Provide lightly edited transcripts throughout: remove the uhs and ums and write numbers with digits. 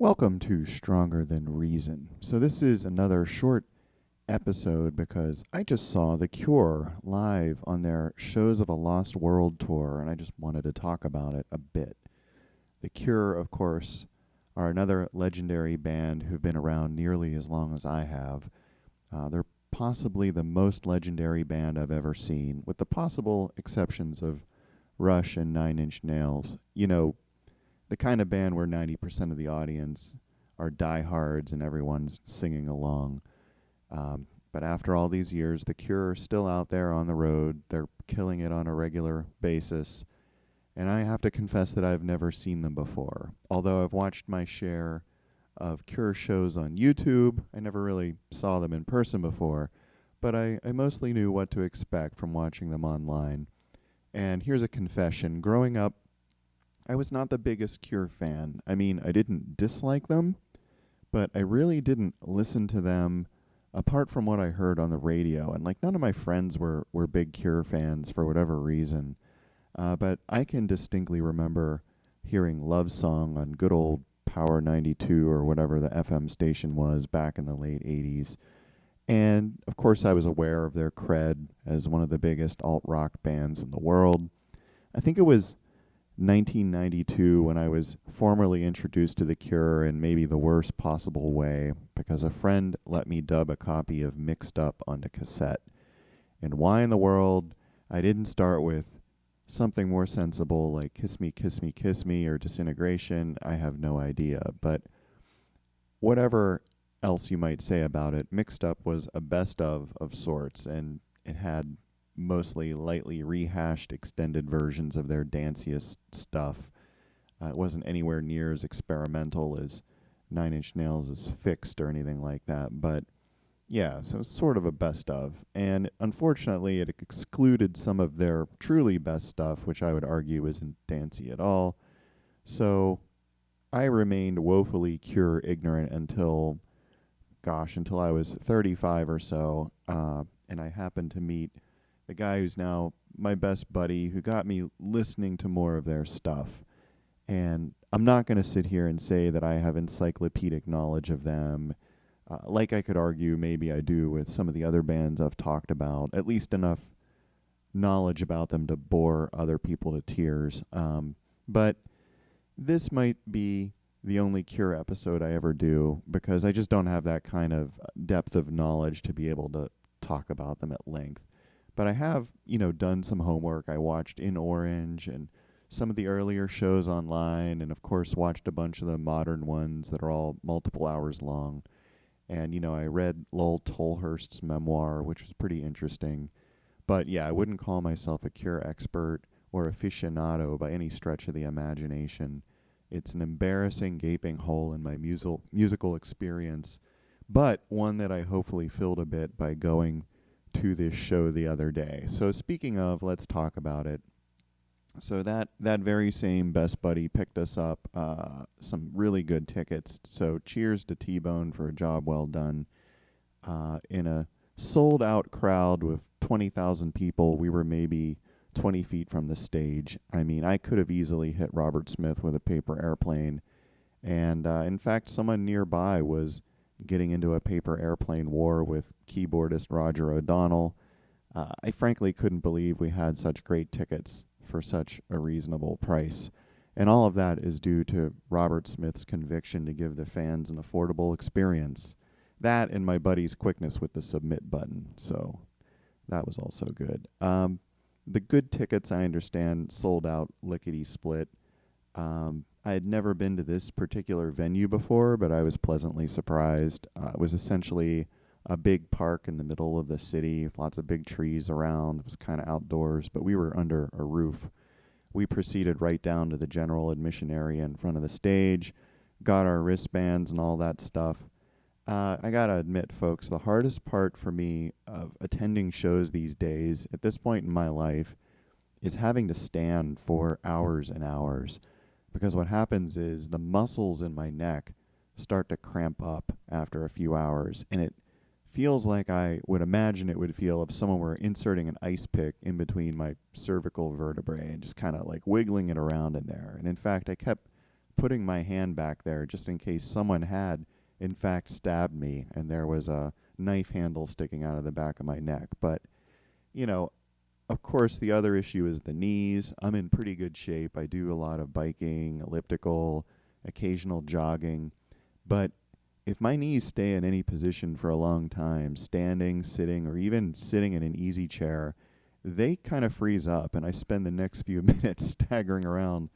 Welcome to Stronger Than Reason. So, this is another short episode because I just saw The Cure live on their Shows of a Lost World tour, and I just wanted to talk about it a bit. The Cure, of course, are another legendary band who've been around nearly as long as I have. They're possibly the most legendary band I've ever seen, with the possible exceptions of Rush and Nine Inch Nails. You know, the kind of band where 90% of the audience are diehards and everyone's singing along. But after all these years, The Cure are still out there on the road. They're killing it on a regular basis. And I have to confess that I've never seen them before. Although I've watched my share of Cure shows on YouTube, I never really saw them in person before. But I mostly knew what to expect from watching them online. And here's a confession. Growing up, I was not the biggest Cure fan. I mean, I didn't dislike them, but I really didn't listen to them apart from what I heard on the radio. And none of my friends were big Cure fans for whatever reason. But I can distinctly remember hearing Love Song on good old Power 92 or whatever the FM station was back in the late 80s. And of course I was aware of their cred as one of the biggest alt-rock bands in the world. I think it was 1992 when I was formally introduced to The Cure in maybe the worst possible way because a friend let me dub a copy of Mixed Up onto cassette. And why in the world I didn't start with something more sensible like Kiss Me, Kiss Me, Kiss Me or Disintegration, I have no idea. But whatever else you might say about it, Mixed Up was a best of sorts, and it had mostly lightly rehashed extended versions of their danciest stuff. It wasn't anywhere near as experimental as Nine Inch Nails' Fixed or anything like that, but yeah, so it's sort of a best of. And unfortunately, it excluded some of their truly best stuff, which I would argue isn't dancey at all. So I remained woefully Cure ignorant until I was 35 or so, and I happened to meet the guy who's now my best buddy, who got me listening to more of their stuff. And I'm not going to sit here and say that I have encyclopedic knowledge of them, like I could argue maybe I do with some of the other bands I've talked about, at least enough knowledge about them to bore other people to tears. But this might be the only Cure episode I ever do, because I just don't have that kind of depth of knowledge to be able to talk about them at length. But I have, done some homework. I watched In Orange and some of the earlier shows online, and of course watched a bunch of the modern ones that are all multiple hours long. And, I read Lowell Tolhurst's memoir, which was pretty interesting. But yeah, I wouldn't call myself a Cure expert or aficionado by any stretch of the imagination. It's an embarrassing gaping hole in my musical experience, but one that I hopefully filled a bit by going to this show the other day. So speaking of, let's talk about it. So that very same best buddy picked us up some really good tickets. So cheers to T-Bone for a job well done. In a sold-out crowd with 20,000 people, we were maybe 20 feet from the stage. I mean, I could have easily hit Robert Smith with a paper airplane. And in fact, someone nearby was getting into a paper airplane war with keyboardist Roger O'Donnell. I frankly couldn't believe we had such great tickets for such a reasonable price. And all of that is due to Robert Smith's conviction to give the fans an affordable experience. That and my buddy's quickness with the submit button. So that was also good. The good tickets, I understand, sold out lickety-split. I had never been to this particular venue before, but I was pleasantly surprised. It was essentially a big park in the middle of the city with lots of big trees around. It was kind of outdoors, but we were under a roof. We proceeded right down to the general admission area in front of the stage, got our wristbands and all that stuff. I got to admit, folks, the hardest part for me of attending shows these days, at this point in my life, is having to stand for hours and hours. Because what happens is the muscles in my neck start to cramp up after a few hours, and it feels like I would imagine it would feel if someone were inserting an ice pick in between my cervical vertebrae and just kind of wiggling it around in there. And in fact, I kept putting my hand back there just in case someone had, in fact, stabbed me and there was a knife handle sticking out of the back of my neck. But, you know, of course, the other issue is the knees. I'm in pretty good shape. I do a lot of biking, elliptical, occasional jogging. But if my knees stay in any position for a long time, standing, sitting, or even sitting in an easy chair, they kind of freeze up, and I spend the next few minutes staggering around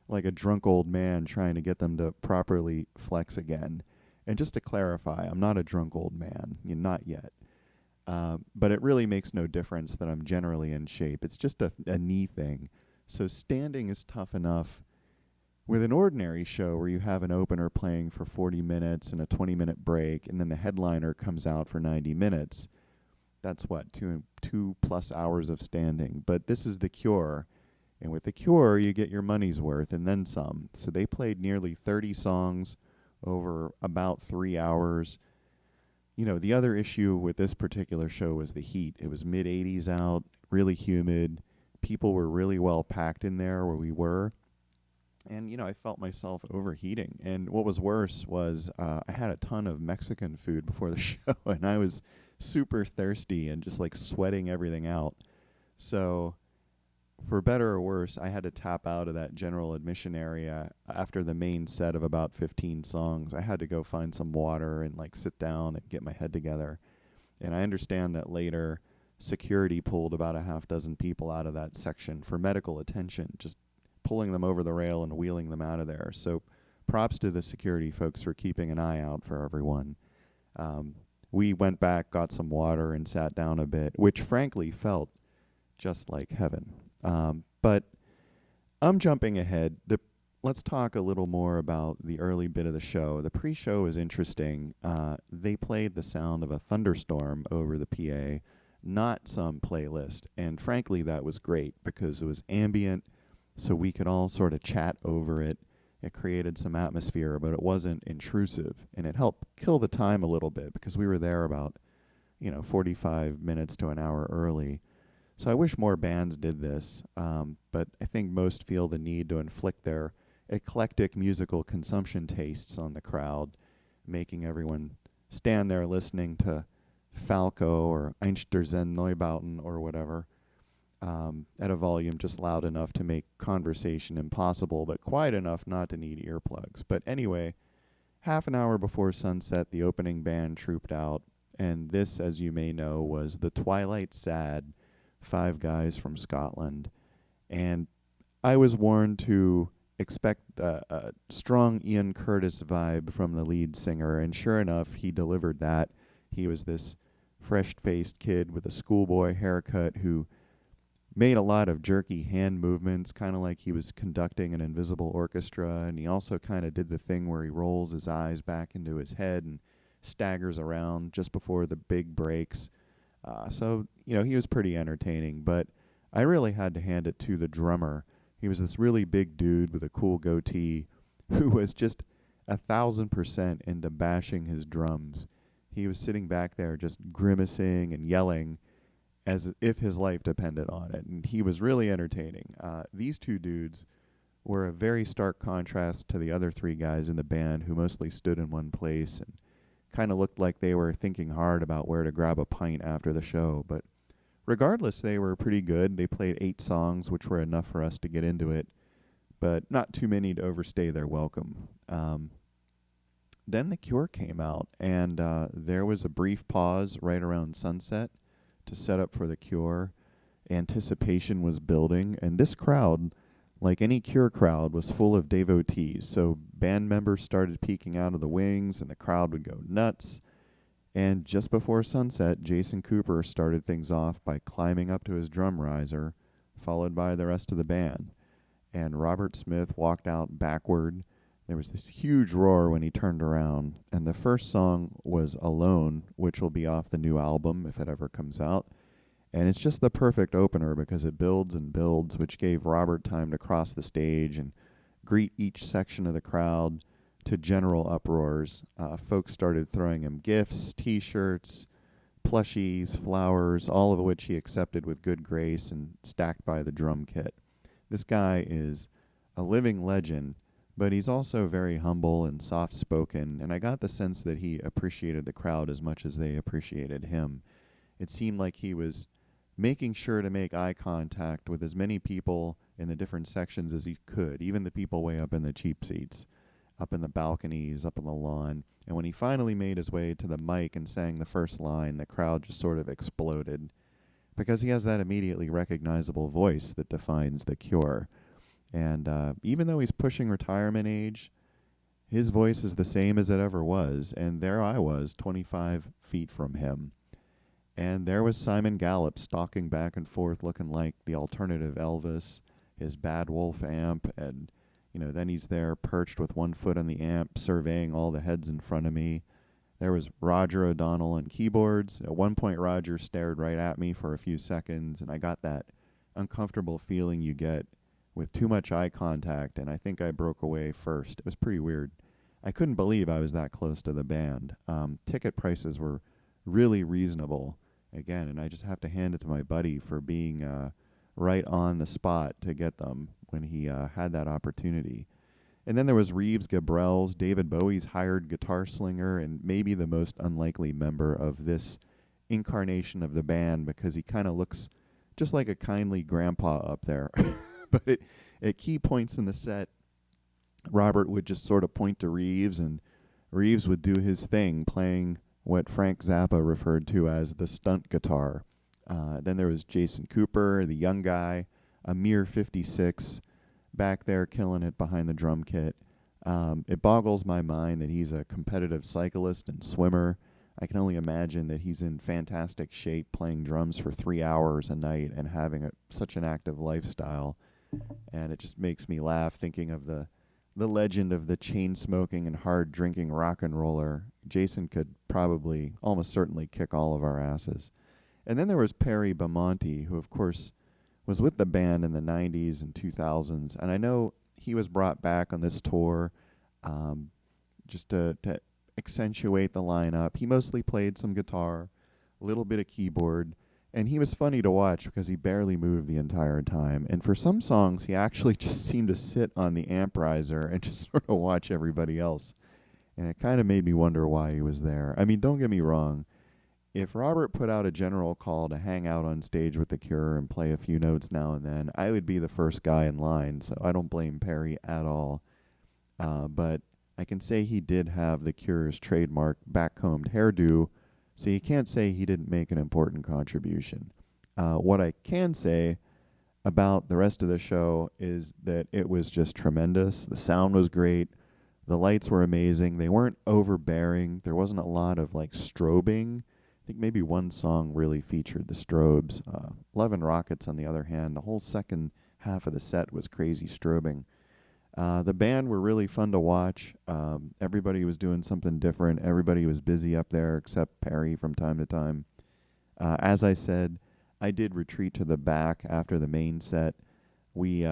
like a drunk old man trying to get them to properly flex again. And just to clarify, I'm not a drunk old man, not yet. But it really makes no difference that I'm generally in shape. It's just a knee thing. So standing is tough enough. With an ordinary show where you have an opener playing for 40 minutes and a 20-minute break, and then the headliner comes out for 90 minutes, that's what, two plus hours of standing. But this is The Cure, and with The Cure, you get your money's worth and then some. So they played nearly 30 songs over about 3 hours. The other issue with this particular show was the heat. It was mid-80s out, really humid. People were really well packed in there where we were. And, I felt myself overheating. And what was worse was I had a ton of Mexican food before the show, and I was super thirsty and just like sweating everything out. So for better or worse, I had to tap out of that general admission area after the main set of about 15 songs. I had to go find some water and like sit down and get my head together. And I understand that later security pulled about a half dozen people out of that section for medical attention, just pulling them over the rail and wheeling them out of there. So props to the security folks for keeping an eye out for everyone. We went back, got some water, and sat down a bit, which frankly felt just like heaven. But I'm jumping ahead. Let's talk a little more about the early bit of the show. The pre-show is interesting. They played the sound of a thunderstorm over the PA, not some playlist. And frankly, that was great because it was ambient, so we could all sort of chat over it. It created some atmosphere, but it wasn't intrusive. And it helped kill the time a little bit because we were there about, 45 minutes to an hour early. So I wish more bands did this, but I think most feel the need to inflict their eclectic musical consumption tastes on the crowd, making everyone stand there listening to Falco or Einstürzende Neubauten or whatever, at a volume just loud enough to make conversation impossible, but quiet enough not to need earplugs. But anyway, half an hour before sunset, the opening band trooped out, and this, as you may know, was the Twilight Sad, 5 guys from Scotland. And I was warned to expect a strong Ian Curtis vibe from the lead singer, and sure enough, he delivered that. He was this fresh-faced kid with a schoolboy haircut who made a lot of jerky hand movements, kind of like he was conducting an invisible orchestra, and he also kind of did the thing where he rolls his eyes back into his head and staggers around just before the big breaks. So, he was pretty entertaining, but I really had to hand it to the drummer. He was this really big dude with a cool goatee who was just 1,000% into bashing his drums. He was sitting back there just grimacing and yelling as if his life depended on it, and he was really entertaining. These 2 dudes were a very stark contrast to the other 3 guys in the band who mostly stood in one place and kind of looked like they were thinking hard about where to grab a pint after the show. But regardless, they were pretty good. They played 8 songs, which were enough for us to get into it, but not too many to overstay their welcome. Then The Cure came out, and there was a brief pause right around sunset to set up for The Cure. Anticipation was building, and this crowd, like any Cure crowd, was full of devotees. So band members started peeking out of the wings, and the crowd would go nuts. And just before sunset, Jason Cooper started things off by climbing up to his drum riser, followed by the rest of the band. And Robert Smith walked out backward. There was this huge roar when he turned around, and the first song was Alone, which will be off the new album if it ever comes out. And it's just the perfect opener because it builds and builds, which gave Robert time to cross the stage and greet each section of the crowd to general uproars. Folks started throwing him gifts, T-shirts, plushies, flowers, all of which he accepted with good grace and stacked by the drum kit. This guy is a living legend, but he's also very humble and soft-spoken, and I got the sense that he appreciated the crowd as much as they appreciated him. It seemed like he was making sure to make eye contact with as many people in the different sections as he could, even the people way up in the cheap seats, up in the balconies, up on the lawn. And when he finally made his way to the mic and sang the first line, the crowd just sort of exploded because he has that immediately recognizable voice that defines The Cure. And even though he's pushing retirement age, his voice is the same as it ever was. And there I was, 25 feet from him. And there was Simon Gallup stalking back and forth looking like the alternative Elvis, his Bad Wolf amp, and then he's there perched with one foot on the amp, surveying all the heads in front of me. There was Roger O'Donnell on keyboards. At one point, Roger stared right at me for a few seconds, and I got that uncomfortable feeling you get with too much eye contact, and I think I broke away first. It was pretty weird. I couldn't believe I was that close to the band. Ticket prices were really reasonable, again, and I just have to hand it to my buddy for being right on the spot to get them when he had that opportunity. And then there was Reeves Gabrels, David Bowie's hired guitar slinger, and maybe the most unlikely member of this incarnation of the band because he kind of looks just like a kindly grandpa up there. But at key points in the set, Robert would just sort of point to Reeves, and Reeves would do his thing, playing what Frank Zappa referred to as the stunt guitar. Then there was Jason Cooper, the young guy, a mere 56, back there killing it behind the drum kit. It boggles my mind that he's a competitive cyclist and swimmer. I can only imagine that he's in fantastic shape playing drums for 3 hours a night and having such an active lifestyle. And it just makes me laugh thinking of the legend of the chain-smoking and hard-drinking rock and roller. Jason could probably, almost certainly, kick all of our asses. And then there was Perry Bamonte, who, of course, was with the band in the 90s and 2000s. And I know he was brought back on this tour just to accentuate the lineup. He mostly played some guitar, a little bit of keyboard, and he was funny to watch because he barely moved the entire time. And for some songs, he actually just seemed to sit on the amp riser and just sort of watch everybody else. And it kind of made me wonder why he was there. I mean, don't get me wrong. If Robert put out a general call to hang out on stage with The Cure and play a few notes now and then, I would be the first guy in line, so I don't blame Perry at all. But I can say he did have The Cure's trademark backcombed hairdo, so you can't say he didn't make an important contribution. What I can say about the rest of the show is that it was just tremendous. The sound was great. The lights were amazing. They weren't overbearing. There wasn't a lot of strobing. I think maybe one song really featured the strobes. Love and Rockets, on the other hand, the whole second half of the set was crazy strobing. The band were really fun to watch. Everybody was doing something different. Everybody was busy up there except Perry from time to time. As I said, I did retreat to the back after the main set. We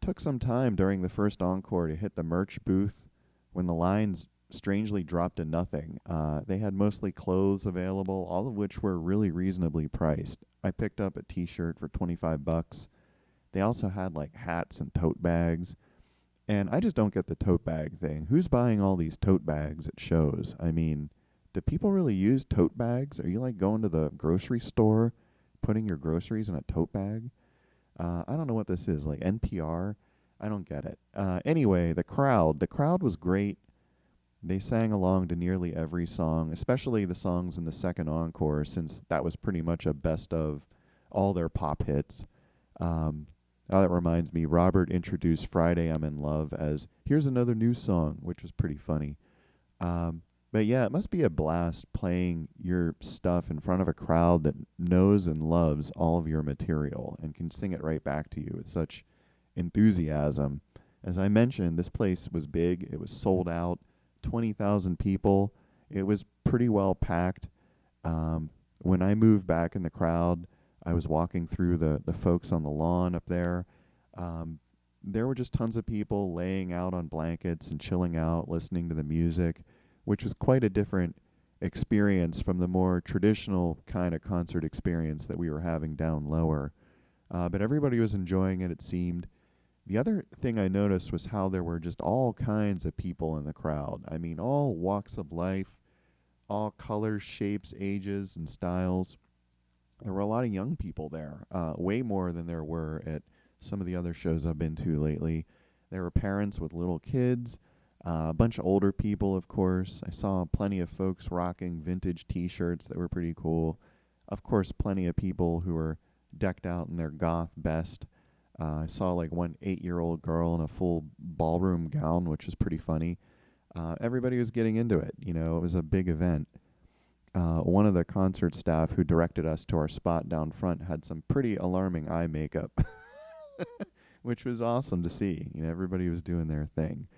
took some time during the first encore to hit the merch booth when the lines strangely dropped to nothing. They had mostly clothes available, all of which were really reasonably priced. I picked up a t-shirt for $25. They also had hats and tote bags. And I just don't get the tote bag thing. Who's buying all these tote bags at shows? I mean, do people really use tote bags? Are you going to the grocery store, putting your groceries in a tote bag? I don't know what this is, NPR? I don't get it. Anyway, the crowd was great. They sang along to nearly every song, especially the songs in the second encore, since that was pretty much a best of all their pop hits. That reminds me, Robert introduced Friday I'm in Love as, here's another new song, which was pretty funny. But yeah, it must be a blast playing your stuff in front of a crowd that knows and loves all of your material and can sing it right back to you with such enthusiasm. As I mentioned, this place was big. It was sold out, 20,000 people. It was pretty well packed. When I moved back in the crowd, I was walking through the folks on the lawn up there. There were just tons of people laying out on blankets and chilling out, listening to the music, which was quite a different experience from the more traditional kind of concert experience that we were having down lower. But everybody was enjoying it, it seemed. The other thing I noticed was how there were just all kinds of people in the crowd. I mean, all walks of life, all colors, shapes, ages, and styles. There were a lot of young people there, way more than there were at some of the other shows I've been to lately. There were parents with little kids, a bunch of older people, of course. I saw plenty of folks rocking vintage T-shirts that were pretty cool. Of course, plenty of people who were decked out in their goth best. I saw like one 8-year-old girl in a full ballroom gown, which was pretty funny. Everybody was getting into it. You know, it was a big event. One of the concert staff who directed us to our spot down front had some pretty alarming eye makeup, which was awesome to see. You know, everybody was doing their thing.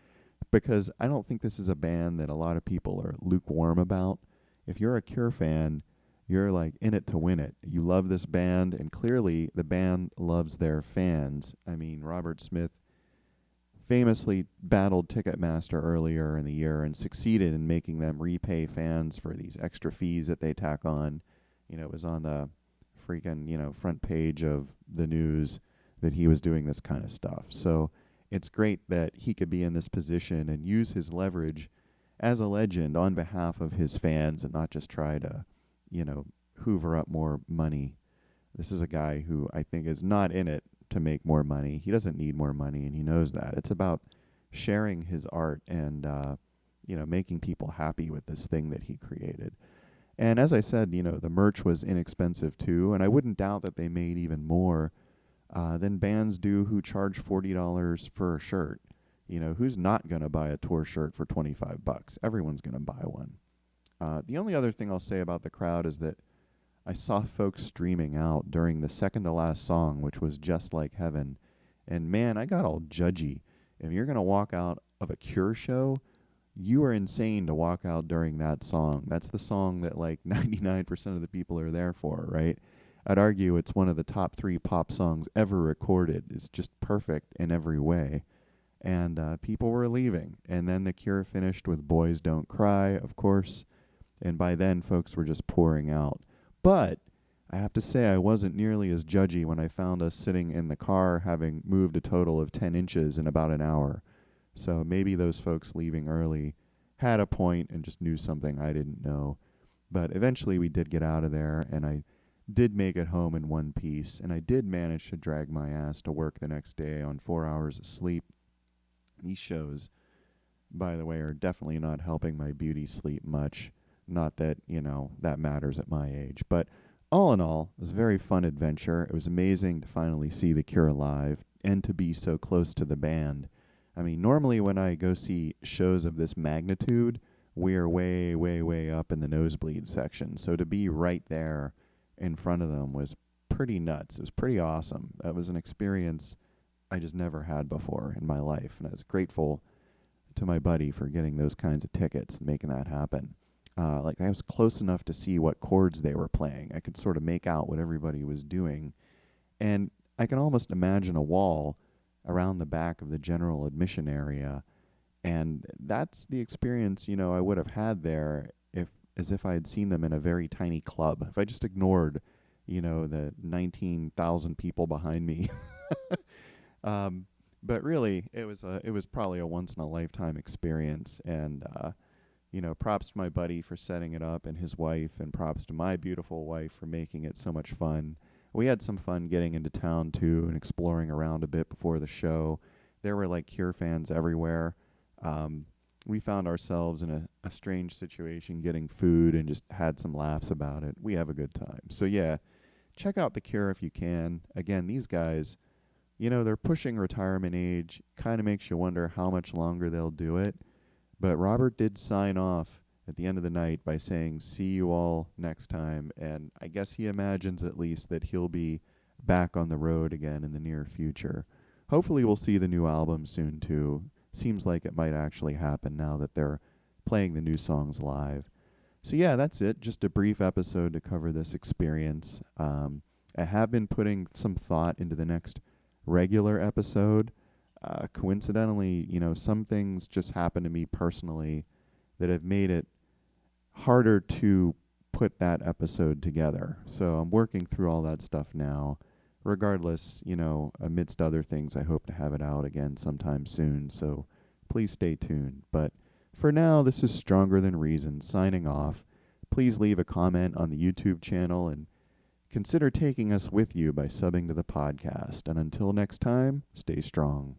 Because I don't think this is a band that a lot of people are lukewarm about. If you're a Cure fan, you're like in it to win it. You love this band, and clearly the band loves their fans. I mean, Robert Smith famously battled Ticketmaster earlier in the year and succeeded in making them repay fans for these extra fees that they tack on. You know, it was on the freaking, front page of the news that he was doing this kind of stuff. So it's great that he could be in this position and use his leverage as a legend on behalf of his fans and not just try to, hoover up more money. This is a guy who I think is not in it to make more money. He doesn't need more money, and he knows that. It's about sharing his art and, making people happy with this thing that he created. And as I said, the merch was inexpensive too, and I wouldn't doubt that they made even more than bands do who charge $40 for a shirt. Who's not going to buy a tour shirt for $25? Everyone's going to buy one. The only other thing I'll say about the crowd is that I saw folks streaming out during the second to last song, which was Just Like Heaven. And man, I got all judgy. If you're going to walk out of a Cure show, you are insane to walk out during that song. That's the song that like 99% of the people are there for, right? I'd argue it's one of the top 3 pop songs ever recorded. It's just perfect in every way. And people were leaving. And then the Cure finished with Boys Don't Cry, of course. And by then, folks were just pouring out. But I have to say I wasn't nearly as judgy when I found us sitting in the car having moved a total of 10 inches in about an hour. So maybe those folks leaving early had a point and just knew something I didn't know. But eventually we did get out of there, and I did make it home in one piece, and I did manage to drag my ass to work the next day on 4 hours of sleep. These shows, by the way, are definitely not helping my beauty sleep much. Not that, that matters at my age. But all in all, it was a very fun adventure. It was amazing to finally see The Cure live and to be so close to the band. I mean, normally when I go see shows of this magnitude, we're way, way, way up in the nosebleed section. So to be right there in front of them was pretty nuts. It was pretty awesome. That was an experience I just never had before in my life. And I was grateful to my buddy for getting those kinds of tickets and making that happen. I was close enough to see what chords they were playing. I could sort of make out what everybody was doing. And I can almost imagine a wall around the back of the general admission area. And that's the experience, I would have had there as if I had seen them in a very tiny club. If I just ignored, the 19,000 people behind me. But really, it was probably a once-in-a-lifetime experience. And, props to my buddy for setting it up and his wife, and props to my beautiful wife for making it so much fun. We had some fun getting into town, too, and exploring around a bit before the show. There were, Cure fans everywhere. We found ourselves in a strange situation getting food and just had some laughs about it. We have a good time. So, yeah, check out The Cure if you can. Again, these guys, they're pushing retirement age. Kind of makes you wonder how much longer they'll do it. But Robert did sign off at the end of the night by saying, "See you all next time." And I guess he imagines at least that he'll be back on the road again in the near future. Hopefully we'll see the new album soon, too. Seems like it might actually happen now that they're playing the new songs live. So, yeah, that's it. Just a brief episode to cover this experience. I have been putting some thought into the next regular episode. Coincidentally, some things just happened to me personally that have made it harder to put that episode together. So I'm working through all that stuff now. regardless, amidst other things, I hope to have it out again sometime soon. So please stay tuned. But for now, this is Stronger Than Reason signing off. Please leave a comment on the YouTube channel and consider taking us with you by subbing to the podcast. And until next time, stay strong.